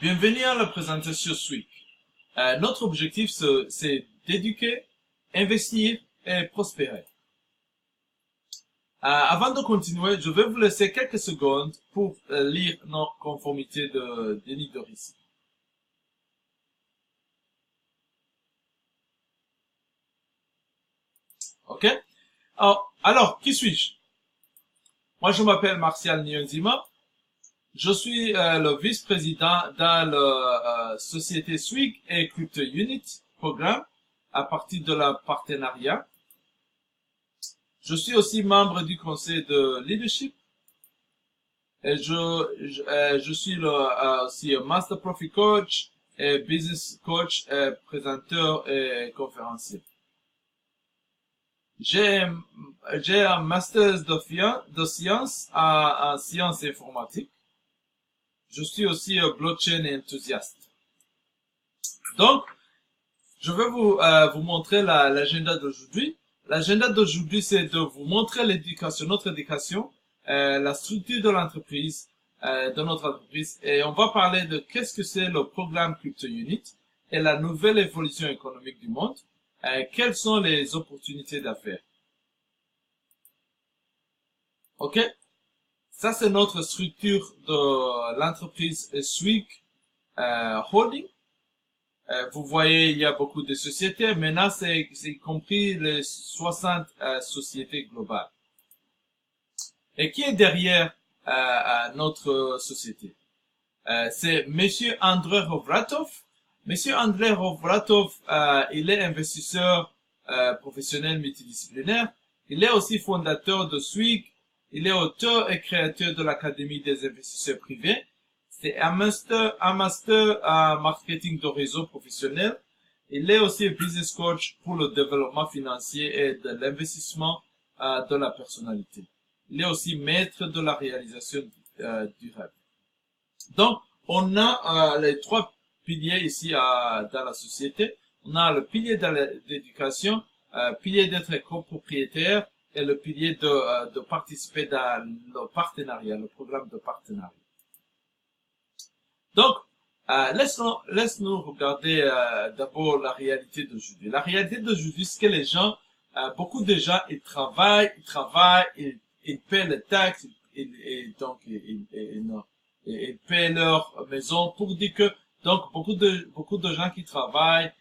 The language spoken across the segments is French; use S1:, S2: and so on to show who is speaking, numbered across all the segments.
S1: Bienvenue à la présentation SWIC. Notre objectif, c'est d'éduquer, investir et prospérer. Avant de continuer, je vais vous laisser quelques secondes pour lire nos conformités de déni de risque. OK? Alors, qui suis-je? Moi, je m'appelle Martial Nyonzima. Je suis le vice-président dans la société SWIC et Crypto Unit Programme à partir de la partenariat. Je suis aussi membre du conseil de leadership et je suis aussi un Master Profit Coach et Business Coach, et présenteur et conférencier. J'ai un Master de sciences en sciences informatiques. Je suis aussi un blockchain enthousiaste. Donc, je vais vous montrer l'agenda d'aujourd'hui. L'agenda d'aujourd'hui, c'est de vous montrer l'éducation, notre éducation, la structure de l'entreprise, de notre entreprise, et on va parler de qu'est-ce que c'est le programme Crypto Unit et la nouvelle évolution économique du monde, quelles sont les opportunités d'affaires. OK? Ça, c'est notre structure de l'entreprise SWIC Holding. Vous voyez, il y a beaucoup de sociétés. Maintenant, c'est compris les 60 sociétés globales. Et qui est derrière notre société? C'est Monsieur Andrei Hovratov. Monsieur Andrei Hovratov, il est investisseur professionnel multidisciplinaire. Il est aussi fondateur de SWIC. Il est auteur et créateur de l'Académie des investisseurs privés. C'est un master en marketing de réseau professionnel. Il est aussi un business coach pour le développement financier et de l'investissement de la personnalité. Il est aussi maître de la réalisation du rêve. Donc, on a les trois piliers ici dans la société. On a le pilier de l'éducation, pilier d'être copropriétaire, et le pilier de participer dans le partenariat, le programme de partenariat. Donc, laisse-nous regarder d'abord la réalité d'aujourd'hui. La réalité d'aujourd'hui, c'est que les gens, beaucoup de gens, ils travaillent, ils paient les taxes, ils paient leur maison pour dire que, donc, beaucoup de gens qui travaillent,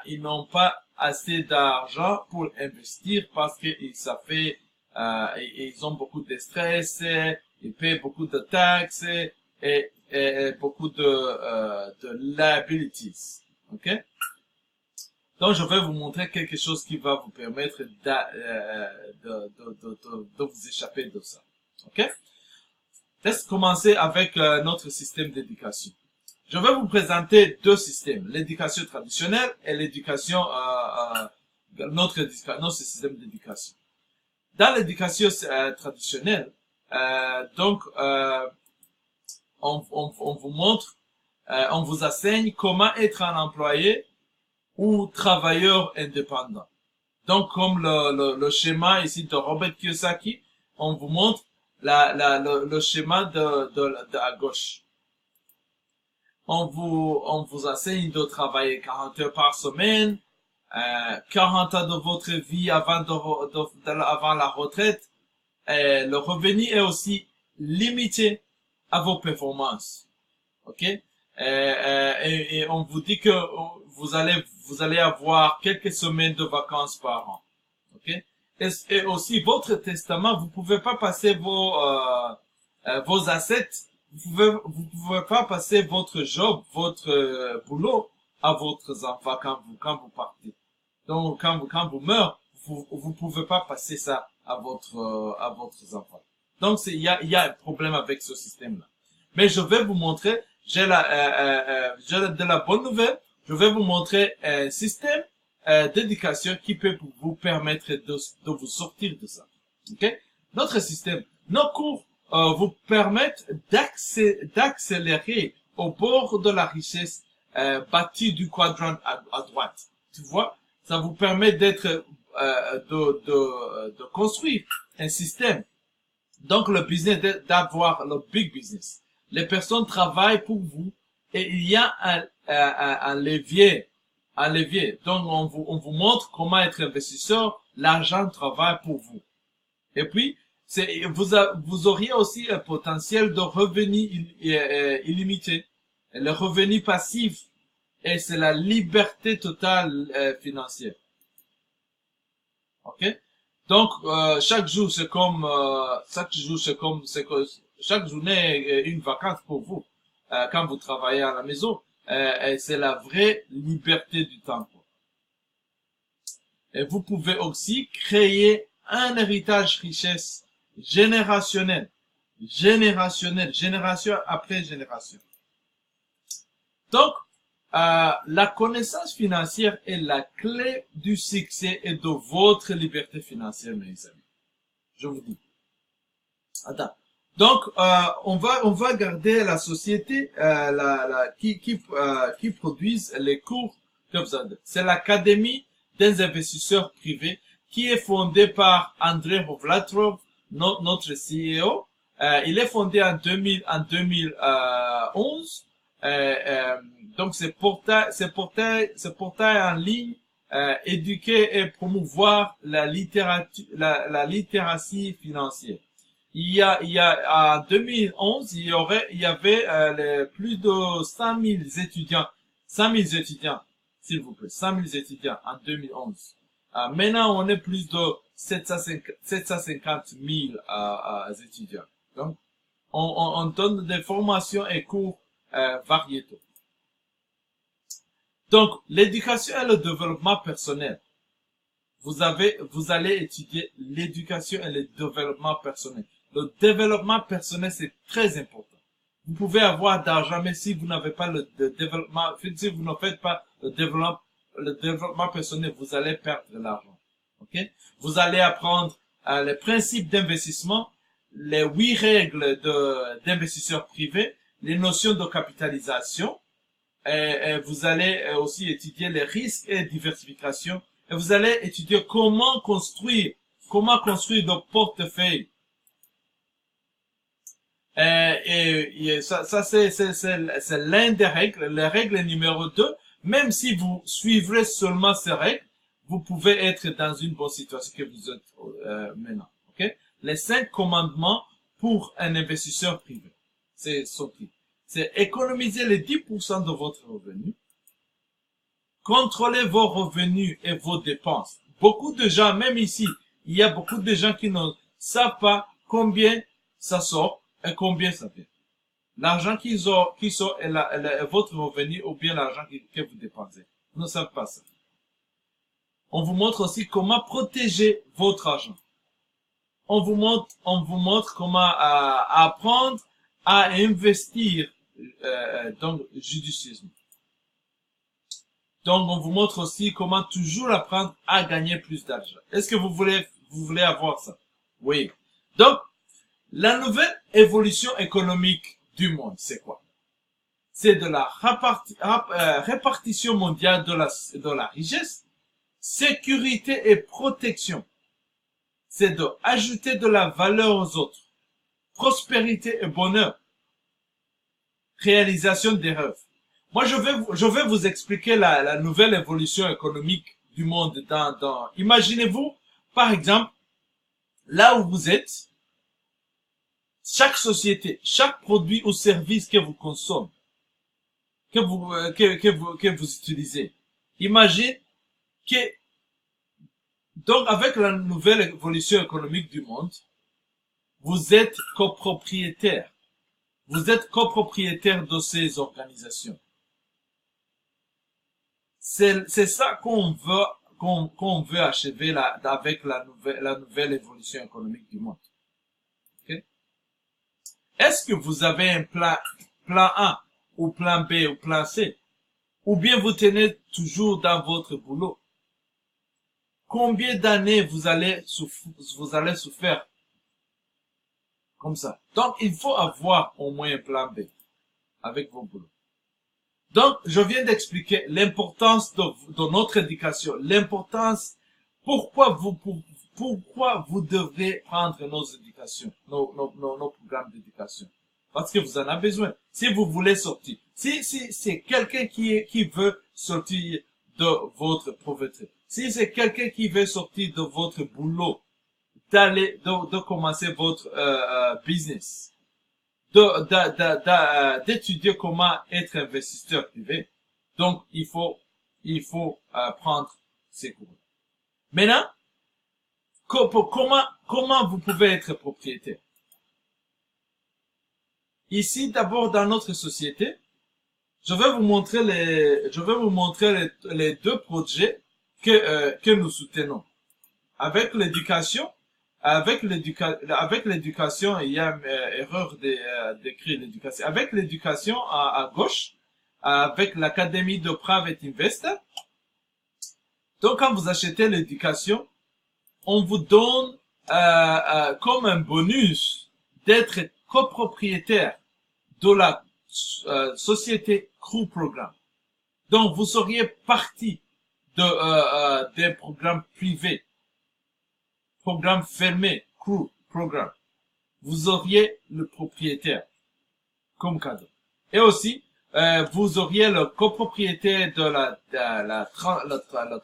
S1: ils n'ont pas assez d'argent pour investir parce que ils ont beaucoup de stress, ils paient beaucoup de taxes et beaucoup de liabilities. OK? Donc, je vais vous montrer quelque chose qui va vous permettre de vous échapper de ça. OK? Laisse commencer avec notre système d'éducation. Je vais vous présenter deux systèmes, l'éducation traditionnelle et l'éducation, notre système d'éducation. Dans l'éducation traditionnelle, on vous montre, on vous enseigne comment être un employé ou travailleur indépendant. Donc, comme le schéma ici de Robert Kiyosaki, on vous montre le schéma de à gauche. On vous enseigne de travailler 40 heures par semaine, 40 ans de votre vie avant la retraite. Et le revenu est aussi limité à vos performances. OK? Et on vous dit que vous allez avoir quelques semaines de vacances par an. OK? Et aussi votre testament, vous pouvez pas passer vos assets. Vous pouvez pas passer votre job, votre boulot à votre enfant quand vous partez. Donc, quand vous meurez, vous pouvez pas passer ça à votre enfant. Donc, il y a un problème avec ce système-là. Mais je vais vous montrer, j'ai de la bonne nouvelle. Je vais vous montrer un système d'éducation qui peut vous permettre de vous sortir de ça. OK? Notre système, nos cours vous permettent d'accélérer au bord de la richesse bâtie du quadrant à droite. Tu vois, ça vous permet de construire un système. Donc le business, d'avoir le big business. Les personnes travaillent pour vous et il y a un levier. Un levier. Donc, on vous montre comment être investisseur. L'argent travaille pour vous. Et puis, vous auriez aussi un potentiel de revenus illimité. Le revenu passif. Et c'est la liberté totale financière. Ok? Donc, chaque jour, chaque journée est une vacance pour vous. Quand vous travaillez à la maison, et c'est la vraie liberté du temps, quoi. Et vous pouvez aussi créer un héritage richesse générationnel, génération après génération. Donc, la connaissance financière est la clé du succès et de votre liberté financière, mes amis. Je vous dis. Attends. Donc, on va garder la société qui produise les cours que vous avez. C'est l'Académie des investisseurs privés qui est fondée par André Hovlatrov, notre CEO. Il est fondé en 2011. Donc, ce portail en ligne éduquer et promouvoir la littératie financière. Il y a en 2011, il y avait plus de 100 000 étudiants, 100 000 étudiants, s'il vous plaît, 100 000 étudiants en 2011. Maintenant, on est plus de 750 000 étudiants. Donc, on donne des formations et cours variétaux. Donc, l'éducation et le développement personnel. Vous allez étudier l'éducation et le développement personnel. Le développement personnel, c'est très important. Vous pouvez avoir d'argent, mais si vous n'avez pas le développement, si vous ne faites pas le développement personnel, vous allez perdre de l'argent. Ok? Vous allez apprendre les principes d'investissement, les 8 règles d'investisseurs privés, les notions de capitalisation, et vous allez aussi étudier les risques et diversification, et vous allez étudier comment construire le portefeuille. Et ça c'est l'un des règles. La règle numéro 2, même si vous suivrez seulement ces règles, vous pouvez être dans une bonne situation que vous êtes maintenant. Ok? Les 5 commandements pour un investisseur privé. C'est son titre. C'est économiser les 10% de votre revenu, contrôler vos revenus et vos dépenses. Beaucoup de gens, même ici, il y a beaucoup de gens qui ne savent pas combien ça sort et combien ça fait. L'argent qui sort est votre revenu ou bien l'argent que vous dépensez. Vous ne savez pas ça. On vous montre aussi comment protéger votre argent. On vous montre comment apprendre à investir donc judicieusement. Donc on vous montre aussi comment toujours apprendre à gagner plus d'argent. Est-ce que vous voulez avoir ça? Oui. Donc la nouvelle évolution économique du monde, c'est quoi? C'est de la répartition mondiale de la richesse, sécurité et protection. C'est de ajouter de la valeur aux autres, prospérité et bonheur, réalisation des rêves. Moi, je vais vous expliquer la nouvelle évolution économique du monde imaginez-vous, par exemple, là où vous êtes, chaque société, chaque produit ou service que vous consommez, que vous utilisez. Imagine que, donc, avec la nouvelle évolution économique du monde, vous êtes copropriétaire. Vous êtes copropriétaire de ces organisations. C'est ça qu'on veut achever avec la nouvelle évolution économique du monde. Okay? Est-ce que vous avez un plan A ou plan B ou plan C? Ou bien vous tenez toujours dans votre boulot? Combien d'années vous allez souffrir comme ça? Donc, il faut avoir au moins un plan B avec vos boulots. Donc, je viens d'expliquer l'importance de notre éducation, l'importance, pourquoi vous devrez prendre nos éducations, nos programmes d'éducation. parce que vous en avez besoin. Si vous voulez sortir, si c'est quelqu'un qui veut sortir de votre pauvreté, si c'est quelqu'un qui veut sortir de votre boulot, de commencer votre business, d'étudier comment être investisseur privé, donc il faut prendre ces cours. Maintenant, comment vous pouvez être propriétaire? Ici, d'abord, dans notre société, je vais vous montrer les deux projets que nous soutenons. Avec l'éducation, il y a erreur d'écrire l'éducation. Avec l'éducation à gauche, avec l'Académie de Private Investor. Donc, quand vous achetez l'éducation, on vous donne comme un bonus d'être copropriétaire de la société Crew Programme. Donc, vous seriez partie des programmes privés, programmes fermés, Crew Programme. Vous auriez le propriétaire comme cadeau. Et aussi, vous auriez le copropriétaire de la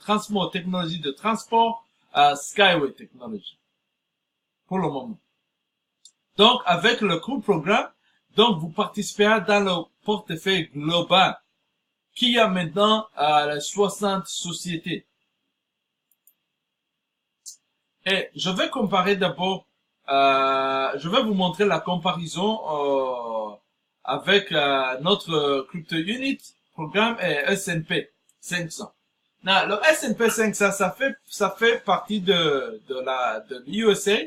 S1: Transmo technologie de transport Skyway Technology pour le moment. Donc, avec le Crew Programme, donc vous participerez dans le portefeuille global qui a maintenant 60 sociétés. Et je vais comparer d'abord, je vais vous montrer la comparaison avec notre Crypto Unit programme et S&P 500. Now, le S&P 500, ça fait partie de l'USA,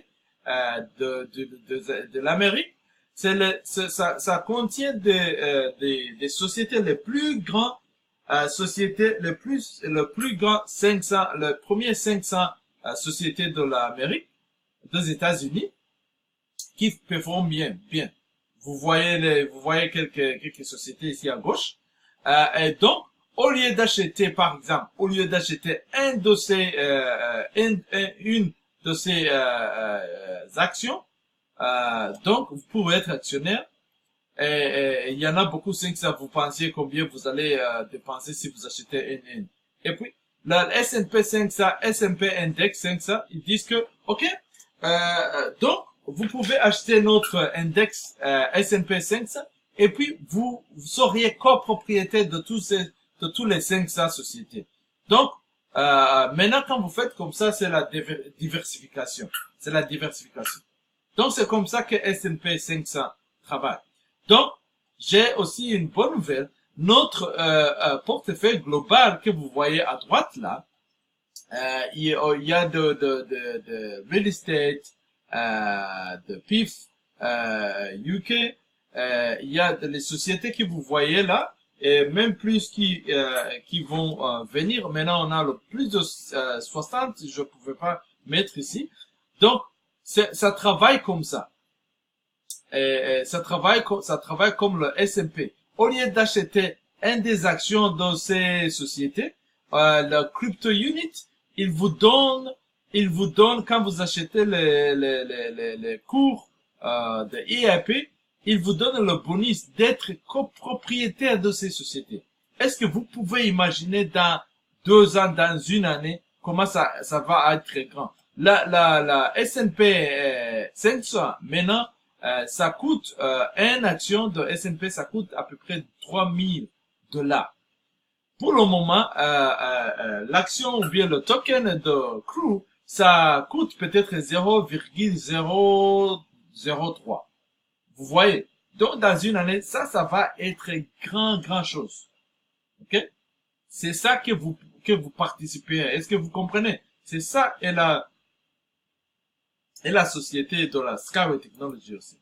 S1: de l'Amérique. Ça contient des sociétés les plus grandes, sociétés le plus grand 500, le premier 500 sociétés de l'Amérique, des États-Unis, qui performent bien. Vous voyez quelques sociétés ici à gauche. Et donc, au lieu d'acheter, par exemple, une de ces actions, donc vous pouvez être actionnaire. Et il y en a beaucoup, 500, vous pensiez combien vous allez dépenser si vous achetez une. Et puis, la S&P 500, S&P Index 500, ils disent que, ok, donc vous pouvez acheter notre index S&P 500 et puis vous seriez copropriétaire de tous les 500 sociétés. Donc, maintenant quand vous faites comme ça, c'est la diversification. Donc, c'est comme ça que S&P 500 travaille. Donc, j'ai aussi une bonne nouvelle. Notre portefeuille global que vous voyez à droite là, il y a de real estate, de PIF, UK, il y a les sociétés que vous voyez là, et même plus qui vont venir. Maintenant, on a le plus de 60, je pouvais pas mettre ici. Donc, ça travaille comme ça. Et ça travaille comme le S&P. Au lieu d'acheter une des actions de ces sociétés, le Crypto Unit, il vous donne quand vous achetez les cours de EIP, il vous donne le bonus d'être copropriétaire de ces sociétés. Est-ce que vous pouvez imaginer dans 2 ans, dans une année, comment ça va être très grand? La S&P 500, maintenant, ça coûte, une action de S&P, ça coûte à peu près $3,000. Pour le moment, l'action ou bien le token de Crew, ça coûte peut-être 0,003. Vous voyez? Donc, dans une année, ça va être grand chose. OK? C'est ça que vous participez. Est-ce que vous comprenez? C'est ça et la société de la Skyway Technology aussi.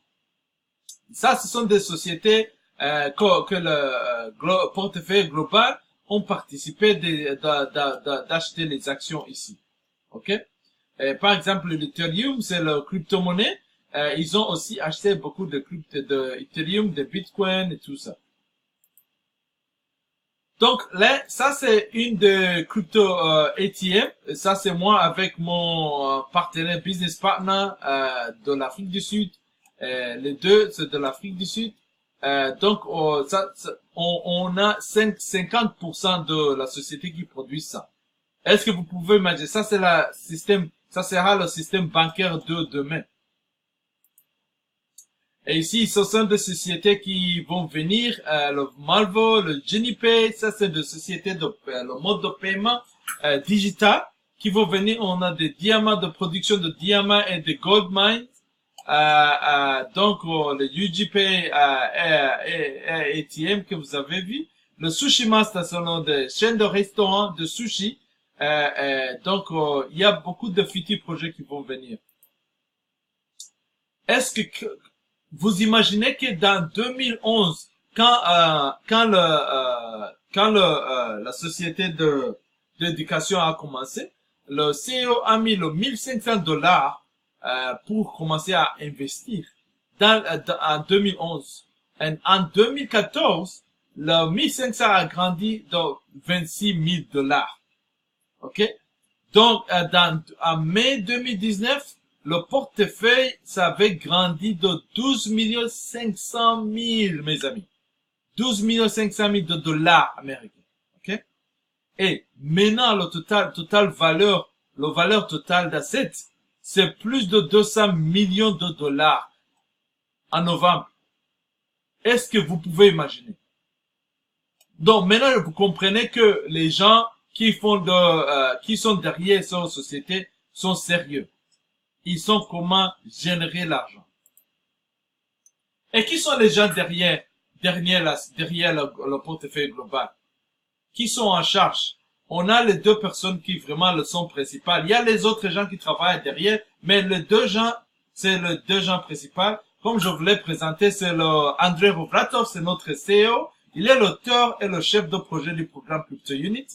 S1: Ça, ce sont des sociétés que le portefeuille global ont participé d'acheter les actions ici. Ok? Par exemple, l'Ethereum, c'est le crypto-monnaie. Ils ont aussi acheté beaucoup de Ethereum, de Bitcoin et tout ça. Donc là, ça c'est une de crypto ATM. Ça c'est moi avec mon partenaire business partner de l'Afrique du Sud. Les deux, c'est de l'Afrique du Sud. Donc, on a 50% de la société qui produit ça. Est-ce que vous pouvez imaginer? Ça, c'est ça sera le système bancaire de demain. Et ici, ce sont des sociétés qui vont venir, le Malvo, le JennyPay, ça c'est des sociétés le mode de paiement digital qui vont venir. On a des diamants de production de diamants et des gold mines. Donc le UGPay ATM que vous avez vu, le Sushi Master selon des chaînes de restaurants de sushi. Donc il y a beaucoup de futurs projets qui vont venir. Est-ce que vous imaginez que dans 2011, quand la société d'éducation a commencé, le CEO a mis le $1 500 pour commencer à investir en 2011. Et en 2014, le 1500 a grandi de $26,000. OK? Donc, en mai 2019, le portefeuille, ça avait grandi de 12,5 millions, mes amis. 12,5 millions de dollars américains. OK? Et maintenant, le valeur totale d'assets, c'est plus de 200 millions de dollars en novembre. Est-ce que vous pouvez imaginer? Donc, maintenant, vous comprenez que les gens qui sont derrière cette société sont sérieux. Ils sont comment générer l'argent. Et qui sont les gens derrière le portefeuille global? Qui sont en charge? On a les deux personnes qui vraiment le sont principales. Il y a les autres gens qui travaillent derrière, mais les deux gens, c'est les deux gens principaux. Comme je vous l'ai présenté, c'est le Andrei Rovratov, c'est notre CEO. Il est l'auteur et le chef de projet du programme Crypto Unit.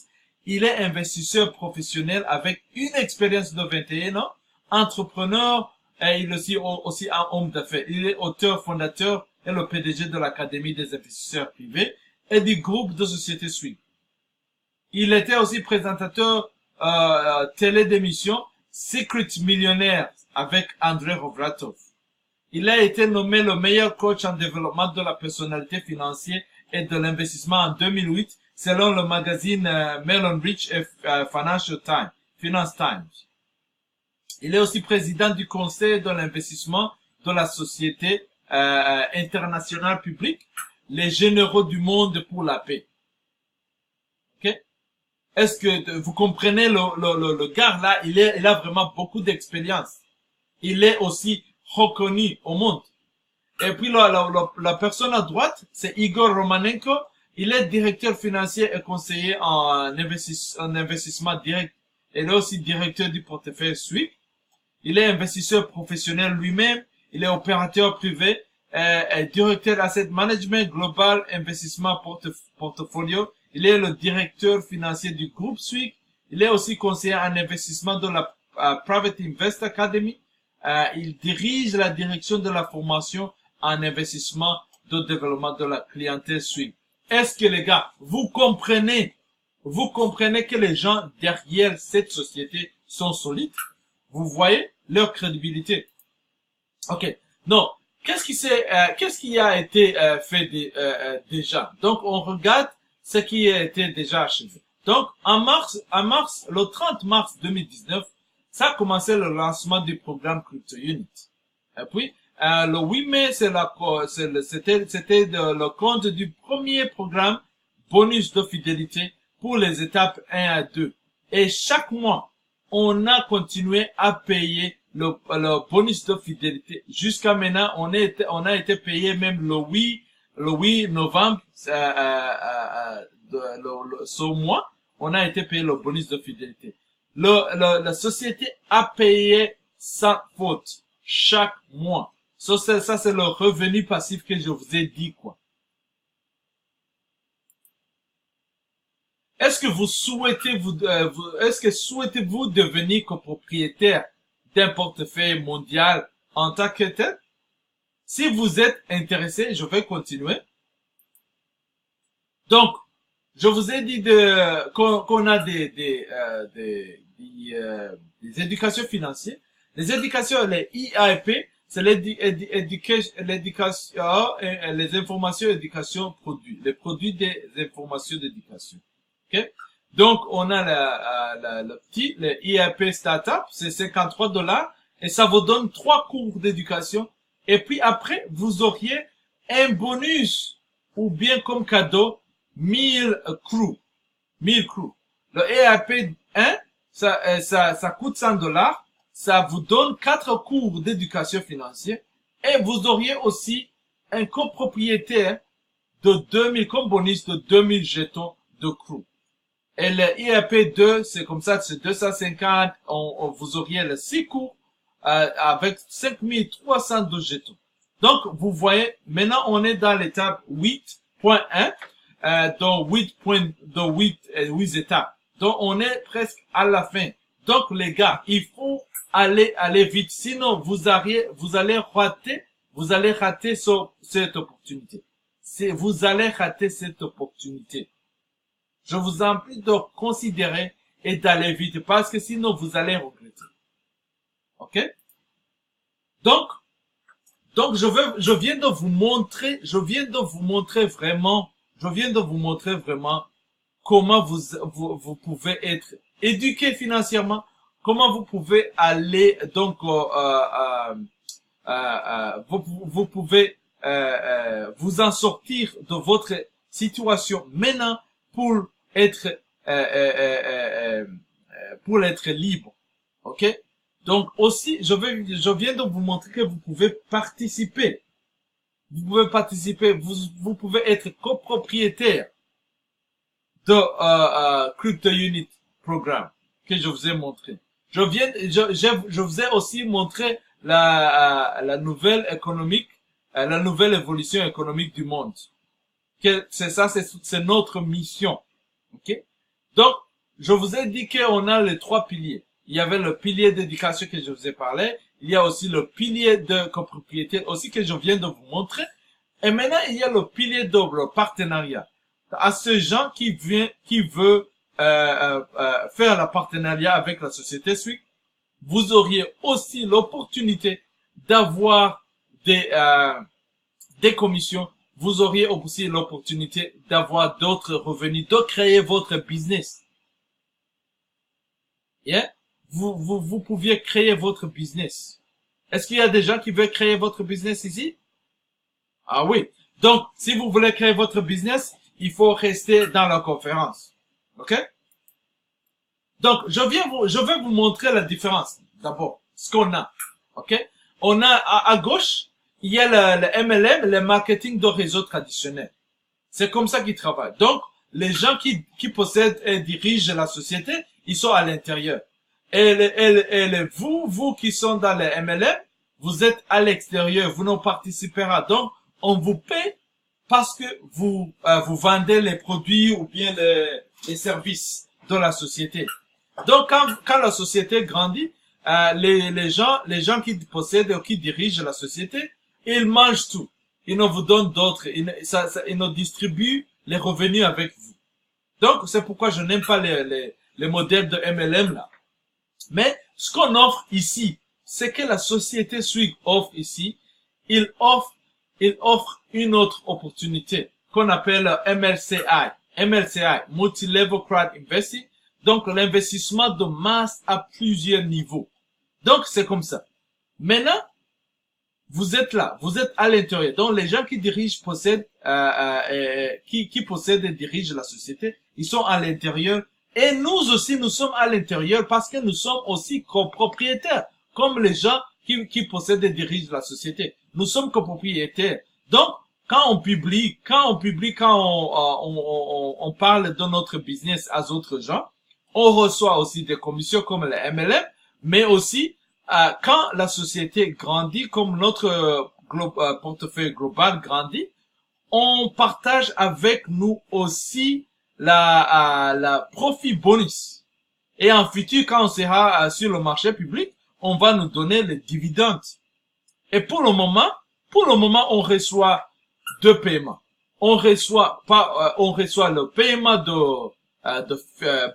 S1: Il est investisseur professionnel avec une expérience de 21 ans, entrepreneur, et il est aussi un homme d'affaires. Il est auteur, fondateur et le PDG de l'Académie des investisseurs privés et du groupe de sociétés Swing. Il était aussi présentateur télé d'émission Secret Millionaire avec Andrei Rovratov. Il a été nommé le meilleur coach en développement de la personnalité financière et de l'investissement en 2008 selon le magazine Mellon Rich et Finance Times. Il est aussi président du conseil de l'investissement de la société internationale publique, les généraux du monde pour la paix. Ok? Est-ce que vous comprenez le gars là, il a vraiment beaucoup d'expérience. Il est aussi reconnu au monde. Et puis la personne à droite, c'est Igor Romanenko. Il est directeur financier et conseiller en investissement direct. Il est aussi directeur du portefeuille SWIFT. Il est investisseur professionnel lui-même. Il est opérateur privé, directeur asset management global, investissement portfolio. Il est le directeur financier du groupe SWIFT. Il est aussi conseiller en investissement de la Private Invest Academy. Il dirige la direction de la formation en investissement de développement de la clientèle SWIFT. Est-ce que les gars, vous comprenez que les gens derrière cette société sont solides? Vous voyez leur crédibilité. Ok. Non. Qu'est-ce qui a été fait déjà? Donc on regarde ce qui a été déjà achevé. Donc le 30 mars 2019, ça a commencé le lancement du programme Crypto Unit. Et puis le 8 mai, c'était le compte du premier programme bonus de fidélité pour les étapes 1 à 2. Et chaque mois, on a continué à payer le bonus de fidélité. Jusqu'à maintenant, on a été payé même le 8 novembre, ce mois, on a été payé le bonus de fidélité. La société a payé sans faute chaque mois. Ça, c'est le revenu passif que je vous ai dit, quoi. Est-ce que souhaitez-vous devenir copropriétaire d'un portefeuille mondial en tant que tel? Si vous êtes intéressé, je vais continuer. Donc, je vous ai dit qu'on a des éducations financières. Les éducations, les EIP, c'est l'éducation, les informations éducation produits, les produits des informations d'éducation. Ok? Donc, on a le IAP Startup, c'est 53 $, et ça vous donne 3 cours d'éducation. Et puis après, vous auriez un bonus, ou bien comme cadeau, 1000 crews. 1000 crews. Le IAP 1, ça coûte 100 $. Ça vous donne 4 cours d'éducation financière. Et vous auriez aussi un copropriétaire de 2000, comme bonus de 2000 jetons de crew. Et le IAP 2, c'est comme ça, c'est 250, vous auriez les 6 cours, avec 5312 jetons. Donc, vous voyez, maintenant, on est dans l'étape 8.1, dans 8 étapes. Donc, on est presque à la fin. Donc, les gars, il faut aller vite. Sinon, vous allez rater cette opportunité. Vous allez rater cette opportunité. Je vous en prie de considérer et d'aller vite parce que sinon vous allez regretter. Ok? Donc, je viens de vous montrer vraiment comment vous pouvez être éduqué financièrement, comment vous pouvez aller, donc, vous pouvez, vous en sortir de votre situation maintenant pour être libre. Ok? Donc aussi, je viens de vous montrer que vous pouvez participer. Vous pouvez être copropriétaire de Crypto Unit Programme que je vous ai montré. Je vous ai aussi montré la nouvelle économique, la nouvelle évolution économique du monde. C'est notre mission. Ok? Donc, je vous ai dit qu'on a les 3 piliers. Il y avait le pilier d'éducation que je vous ai parlé. Il y a aussi le pilier de copropriété aussi que je viens de vous montrer. Et maintenant, il y a le pilier de partenariat. À ces gens qui veut faire le partenariat avec la société Swig, vous auriez aussi l'opportunité d'avoir des commissions. Vous auriez aussi l'opportunité d'avoir d'autres revenus, de créer votre business. Yeah? Vous pouviez créer votre business. Est-ce qu'il y a des gens qui veulent créer votre business ici? Ah oui. Donc, si vous voulez créer votre business, il faut rester dans la conférence. OK? Donc, je vais vous montrer la différence. D'abord, ce qu'on a. OK? On a à gauche, il y a le MLM, le marketing de réseau traditionnel. C'est comme ça qu'ils travaillent. Donc, les gens qui possèdent et dirigent la société, ils sont à l'intérieur. Et vous qui sont dans le MLM, vous êtes à l'extérieur, vous ne participerez pas. Donc, on vous paie parce que vous vendez les produits ou bien les services de la société. Donc, quand la société grandit, les gens qui possèdent ou qui dirigent la société, ils mangent tout. Ils ne vous donnent d'autres. Ils ne distribuent les revenus avec vous. Donc, c'est pourquoi je n'aime pas les modèles de MLM là. Mais, ce qu'on offre ici, c'est que la société Swig offre ici, il offre une autre opportunité qu'on appelle MLCI. MLCI, Multi-Level Crowd Investing. Donc, l'investissement de masse à plusieurs niveaux. Donc, c'est comme ça. Maintenant, vous êtes là, vous êtes à l'intérieur. Donc, les gens qui dirigent, possèdent et dirigent la société, ils sont à l'intérieur. Et nous aussi, nous sommes à l'intérieur parce que nous sommes aussi copropriétaires, comme les gens qui possèdent et dirigent la société. Nous sommes copropriétaires. Donc, quand on parle de notre business à d'autres gens, on reçoit aussi des commissions comme le MLM, mais aussi, quand la société grandit, comme notre portefeuille global grandit, on partage avec nous aussi la profit bonus. Et en futur, quand on sera sur le marché public, on va nous donner les dividendes. Et pour le moment, on reçoit 2 paiements. On reçoit le paiement de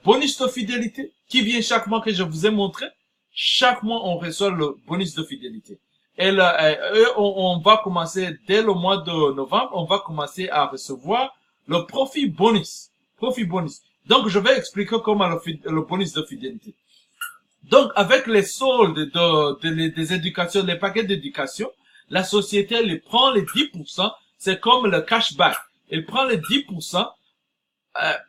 S1: bonus de fidélité qui vient chaque mois que je vous ai montré. Chaque mois, on reçoit le bonus de fidélité. Et on va commencer dès le mois de novembre, on va commencer à recevoir le profit bonus. Profit bonus. Donc, je vais expliquer comment le bonus de fidélité. Donc, avec les soldes des éducations, les paquets d'éducation, la société, elle prend les 10%, c'est comme le cashback. Elle prend les 10%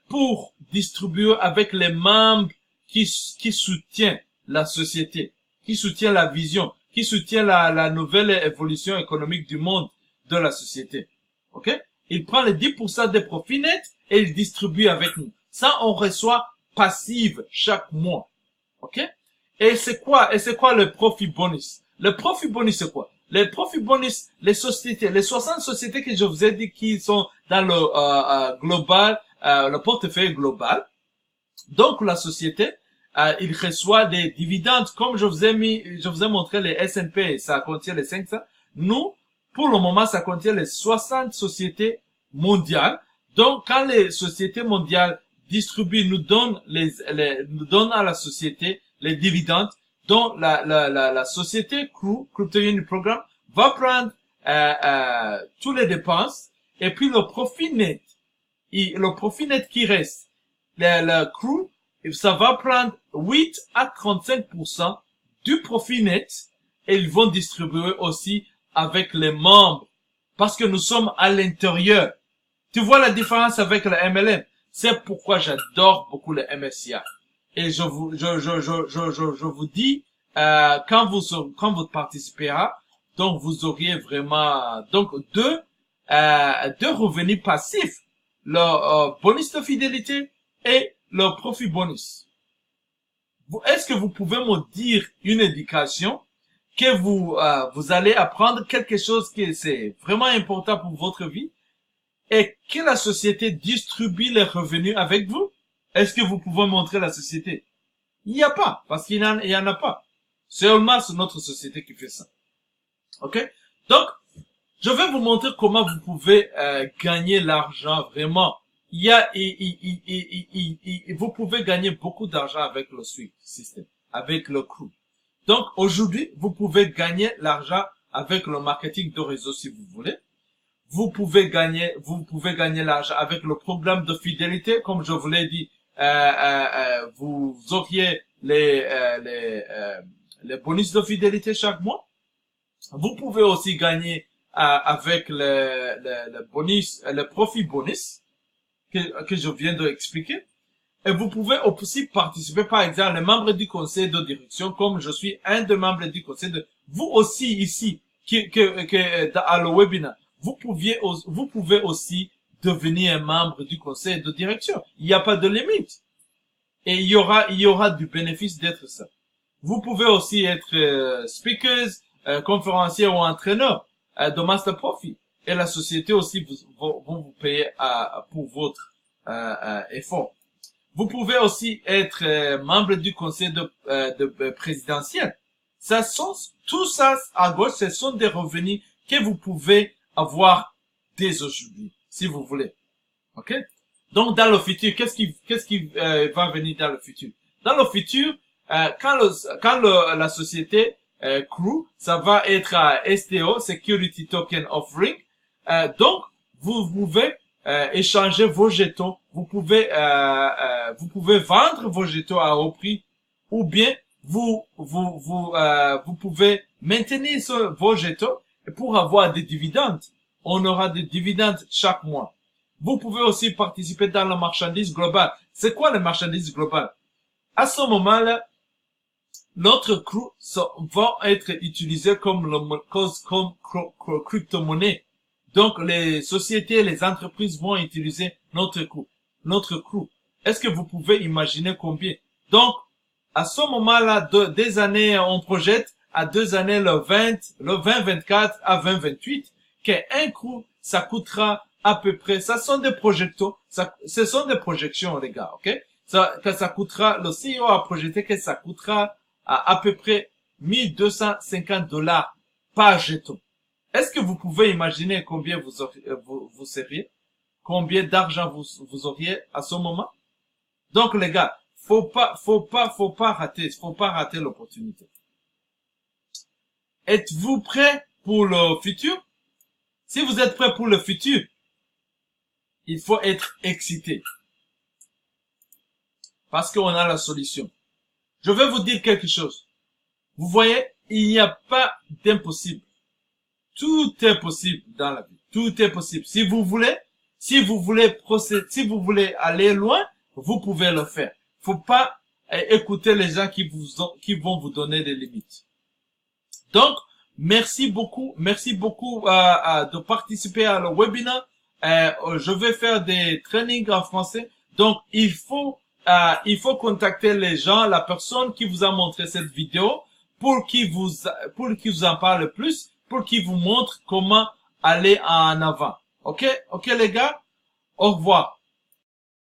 S1: pour distribuer avec les membres qui soutiennent la société, qui soutiennent la vision, qui soutiennent la nouvelle évolution économique du monde de la société. OK? Il prend les 10% des profits nets et il distribue avec nous. Ça, on reçoit passive chaque mois. OK? Et c'est quoi le profit bonus? Le profit bonus, c'est quoi? Le profit bonus, les sociétés, les 60 sociétés que je vous ai dit qui sont dans le global, le portefeuille global. Donc, la société, il reçoit des dividendes, comme je vous ai montré les S&P, ça contient les 500. Nous, pour le moment, ça contient les 60 sociétés mondiales. Donc, quand les sociétés mondiales distribuent, nous donnent à la société les dividendes, dont la société Crypto Union Programme va prendre tous les dépenses et puis le profit net qui reste, le crew, ça va prendre 8 à 35% du profit net et ils vont distribuer aussi avec les membres parce que nous sommes à l'intérieur. Tu vois la différence avec le MLM? C'est pourquoi j'adore beaucoup le MSCI. Et je vous dis, quand vous participerez, donc vous auriez vraiment, donc deux revenus passifs, le bonus de fidélité et le profit bonus. Est-ce que vous pouvez me dire une indication que vous allez apprendre quelque chose qui c'est vraiment important pour votre vie et que la société distribue les revenus avec vous? Est-ce que vous pouvez montrer la société? Il n'y a pas, parce qu'il y en a pas. Seulement c'est notre société qui fait ça. OK? Donc, je vais vous montrer comment vous pouvez gagner l'argent vraiment. Vous pouvez gagner beaucoup d'argent avec le Swift system, avec le crew. Donc, aujourd'hui, vous pouvez gagner l'argent avec le marketing de réseau si vous voulez. Vous pouvez gagner l'argent avec le programme de fidélité, comme je vous l'ai dit. Vous auriez les bonus de fidélité chaque mois. Vous pouvez aussi gagner avec le bonus, le profit bonus que je viens d'expliquer. Et vous pouvez aussi participer, par exemple, les membres du conseil de direction, comme je suis un des membres du conseil de, vous aussi ici, à le webinaire, vous pouvez aussi devenir un membre du conseil de direction. Il n'y a pas de limite. Et il y aura du bénéfice d'être ça. Vous pouvez aussi être speakers, conférencier ou entraîneur de Master Profit. Et la société aussi vont vous payer pour votre effort. Vous pouvez aussi être membre du conseil de présidentiel. Tout ça à gauche, ce sont des revenus que vous pouvez avoir dès aujourd'hui, si vous voulez. OK? Donc, dans le futur, qu'est-ce qui va venir dans le futur? Dans le futur, quand la société Crew, ça va être à STO, Security Token Offering. Donc, vous pouvez échanger vos jetons. Vous pouvez vendre vos jetons à haut prix, ou bien vous pouvez maintenir vos jetons pour avoir des dividendes. On aura des dividendes chaque mois. Vous pouvez aussi participer dans la marchandise globale. C'est quoi la marchandise globale? À ce moment-là, notre crew va être utilisé comme crypto-monnaie. Donc, les sociétés, les entreprises vont utiliser notre crew. Est-ce que vous pouvez imaginer combien? Donc, à ce moment-là, des années, on projette à 2 années le 2024 à 2028, qu'un crew, ça coûtera à peu près, ce sont des projections, les gars, ok? Ça coûtera, le CEO a projeté que ça coûtera à peu près $1,250 par jeton. Est-ce que vous pouvez imaginer combien vous seriez? Combien d'argent vous auriez à ce moment? Donc, les gars, faut pas rater l'opportunité. êtes-vous prêt pour le futur? Si vous êtes prêt pour le futur, il faut être excité. Parce qu'on a la solution. Je vais vous dire quelque chose. Vous voyez, il n'y a pas d'impossible. Tout est possible dans la vie. Tout est possible. Si vous voulez procéder, si vous voulez aller loin, vous pouvez le faire. Faut pas écouter les gens qui vont vous donner des limites. Donc, merci beaucoup de participer à le webinaire. Je vais faire des trainings en français. Donc, il faut contacter les gens, la personne qui vous a montré cette vidéo pour qu'il vous en parle plus, pour qu'il vous montre comment aller en avant. OK les gars? Au revoir.